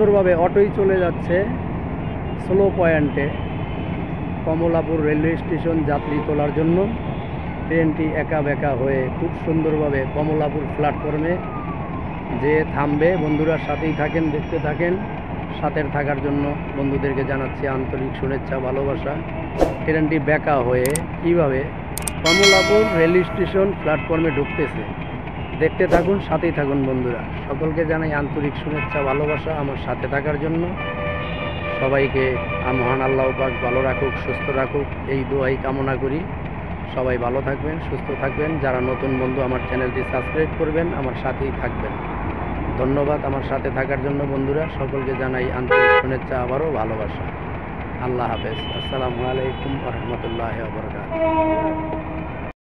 সুন্দরভাবে অটোই চলে যাচ্ছে স্লো পয়েন্টে কমলাপুর রেলওয়ে স্টেশন যাত্রী তোলার জন্য। ট্রেনটি একা বেঁকা হয়ে খুব সুন্দরভাবে কমলাপুর প্ল্যাটফর্মে যে থামবে। বন্ধুরা সাথেই থাকেন, দেখতে থাকেন। সাথে থাকার জন্য বন্ধুদেরকে জানাচ্ছি আন্তরিক শুভেচ্ছা, ভালোবাসা। ট্রেনটি বেঁকা হয়ে কীভাবে কমলাপুর রেল স্টেশন প্ল্যাটফর্মে ঢুকতেছে, দেখতে থাকুন, সাথেই থাকুন বন্ধুরা। সকলকে জানাই আন্তরিক শুভেচ্ছা, ভালোবাসা আমার সাথে থাকার জন্য। সবাইকে মহান আল্লাহ পাক ভালো রাখুক, সুস্থ রাখুক, এই দোয়াই কামনা করি। সবাই ভালো থাকবেন, সুস্থ থাকবেন। যারা নতুন বন্ধু আমার চ্যানেলটি সাবস্ক্রাইব করবেন, আমার সাথেই থাকবেন। ধন্যবাদ আমার সাথে থাকার জন্য বন্ধুরা। সকলকে জানাই আন্তরিক শুভেচ্ছা, আবারও ভালোবাসা। আল্লাহ হাফেজ। আসসালামু আলাইকুম ওয়া রাহমাতুল্লাহি ওয়া বারাকাতুহু।